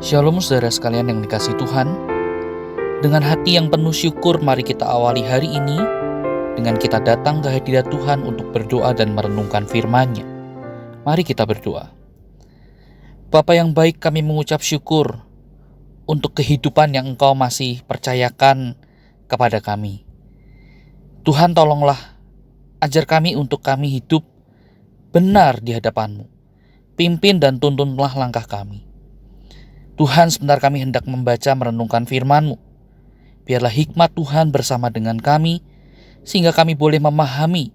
Shalom saudara sekalian yang dikasihi Tuhan. Dengan hati yang penuh syukur, mari kita awali hari ini dengan kita datang ke hadirat Tuhan untuk berdoa dan merenungkan firman-Nya. Mari kita berdoa. Bapa yang baik, kami mengucap syukur untuk kehidupan yang Engkau masih percayakan kepada kami. Tuhan, tolonglah ajar kami untuk kami hidup benar di hadapan-Mu. Pimpin dan tuntunlah langkah kami. Tuhan, sebentar kami hendak membaca merenungkan firman-Mu. Biarlah hikmat Tuhan bersama dengan kami, sehingga kami boleh memahami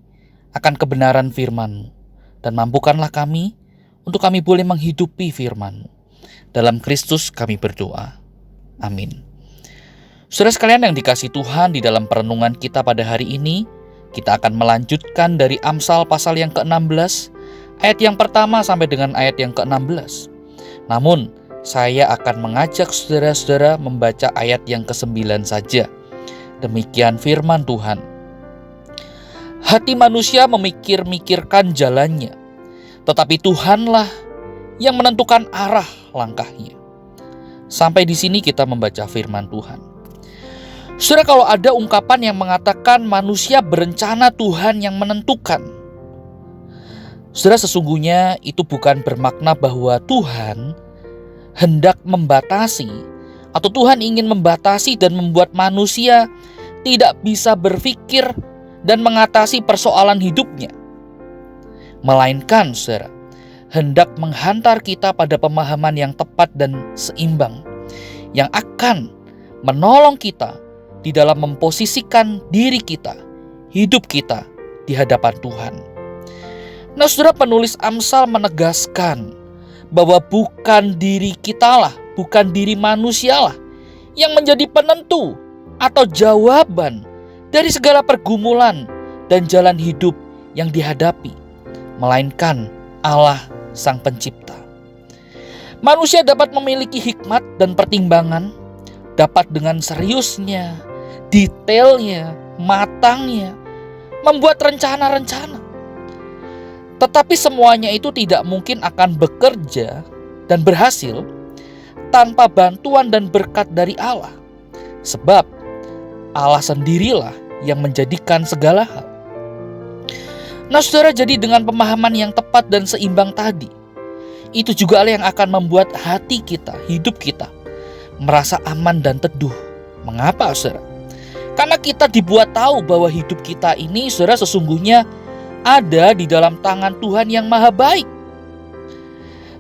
akan kebenaran firman-Mu. Dan mampukanlah kami untuk kami boleh menghidupi firman-Mu. Dalam Kristus kami berdoa. Amin. Saudara sekalian yang dikasihi Tuhan, di dalam perenungan kita pada hari ini, kita akan melanjutkan dari Amsal pasal yang ke-16, ayat yang pertama sampai dengan ayat yang ke-16. Namun, saya akan mengajak saudara-saudara membaca ayat yang ke-9 saja. Demikian firman Tuhan. Hati manusia memikir-mikirkan jalannya, tetapi Tuhanlah yang menentukan arah langkahnya. Sampai di sini kita membaca firman Tuhan. Saudara, kalau ada ungkapan yang mengatakan manusia berencana, Tuhan yang menentukan, saudara, sesungguhnya itu bukan bermakna bahwa Tuhan hendak membatasi atau Tuhan ingin membatasi dan membuat manusia tidak bisa berpikir dan mengatasi persoalan hidupnya. Melainkan, saudara, hendak menghantar kita pada pemahaman yang tepat dan seimbang yang akan menolong kita di dalam memposisikan diri kita, hidup kita di hadapan Tuhan. Nah, saudara, penulis Amsal menegaskan bahwa bukan diri kitalah, bukan diri manusialah yang menjadi penentu atau jawaban dari segala pergumulan dan jalan hidup yang dihadapi, melainkan Allah Sang Pencipta. Manusia dapat memiliki hikmat dan pertimbangan, dapat dengan seriusnya, detailnya, matangnya, membuat rencana-rencana. Tetapi semuanya itu tidak mungkin akan bekerja dan berhasil tanpa bantuan dan berkat dari Allah. Sebab Allah sendirilah yang menjadikan segala hal. Nah, saudara, jadi dengan pemahaman yang tepat dan seimbang tadi, itu juga yang akan membuat hati kita, hidup kita, merasa aman dan teduh. Mengapa, saudara? Karena kita dibuat tahu bahwa hidup kita ini, saudara, sesungguhnya ada di dalam tangan Tuhan yang maha baik.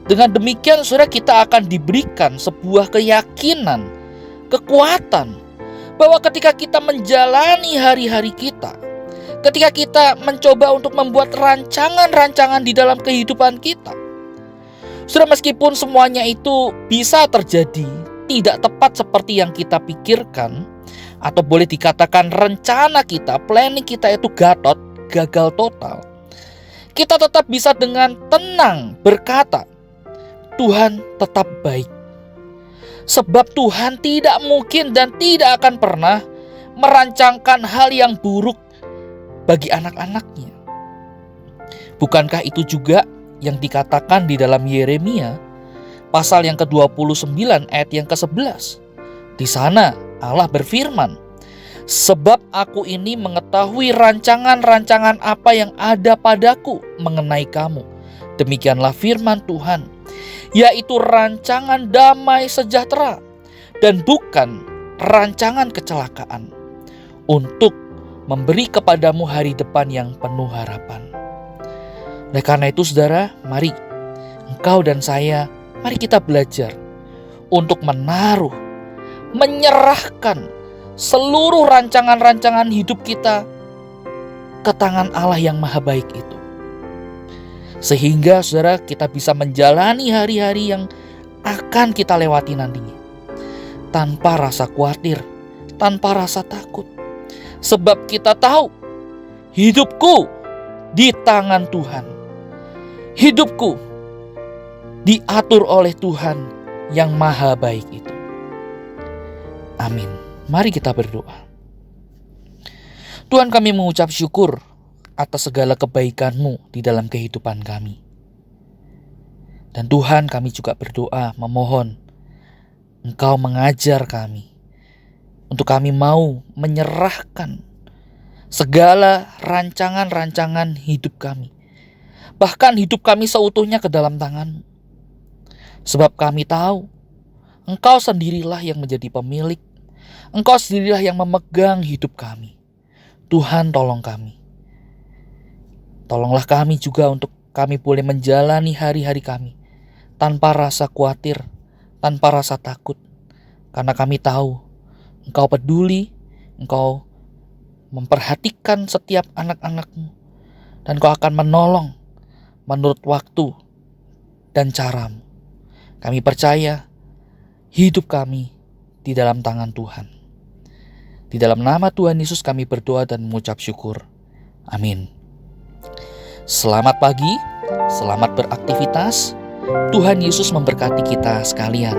Dengan demikian, saudara, kita akan diberikan sebuah keyakinan, kekuatan, bahwa ketika kita menjalani hari-hari kita, ketika kita mencoba untuk membuat rancangan-rancangan di dalam kehidupan kita, saudara, meskipun semuanya itu bisa terjadi tidak tepat seperti yang kita pikirkan, atau boleh dikatakan rencana kita, planning kita itu gagal total, kita tetap bisa dengan tenang berkata, Tuhan tetap baik. Sebab Tuhan tidak mungkin dan tidak akan pernah merancangkan hal yang buruk bagi anak-anaknya. Bukankah itu juga yang dikatakan di dalam Yeremia pasal yang ke-29 ayat yang ke-11? Di sana Allah berfirman, sebab aku ini mengetahui rancangan-rancangan apa yang ada padaku mengenai kamu. Demikianlah firman Tuhan, yaitu rancangan damai sejahtera dan bukan rancangan kecelakaan, untuk memberi kepadamu hari depan yang penuh harapan. Oleh karena itu, saudara, mari engkau dan saya, mari kita belajar untuk menaruh, menyerahkan seluruh rancangan-rancangan hidup kita ke tangan Allah yang maha baik itu. Sehingga, saudara, kita bisa menjalani hari-hari yang akan kita lewati nantinya tanpa rasa khawatir, tanpa rasa takut. Sebab kita tahu hidupku di tangan Tuhan. Hidupku diatur oleh Tuhan yang maha baik itu. Amin. Mari kita berdoa. Tuhan, kami mengucap syukur atas segala kebaikan-Mu di dalam kehidupan kami. Dan Tuhan, kami juga berdoa memohon Engkau mengajar kami untuk kami mau menyerahkan segala rancangan-rancangan hidup kami, bahkan hidup kami seutuhnya ke dalam tangan. Sebab kami tahu Engkau sendirilah yang menjadi pemilik, Engkau sendirilah yang memegang hidup kami. Tuhan, tolong kami. Tolonglah kami juga untuk kami boleh menjalani hari-hari kami tanpa rasa khawatir, tanpa rasa takut. Karena kami tahu Engkau peduli, Engkau memperhatikan setiap anak-anak-Mu, dan Engkau akan menolong menurut waktu dan caramu. Kami percaya hidup kami di dalam tangan Tuhan. Di dalam nama Tuhan Yesus kami berdoa dan mengucap syukur. Amin. Selamat pagi, selamat beraktivitas. Tuhan Yesus memberkati kita sekalian.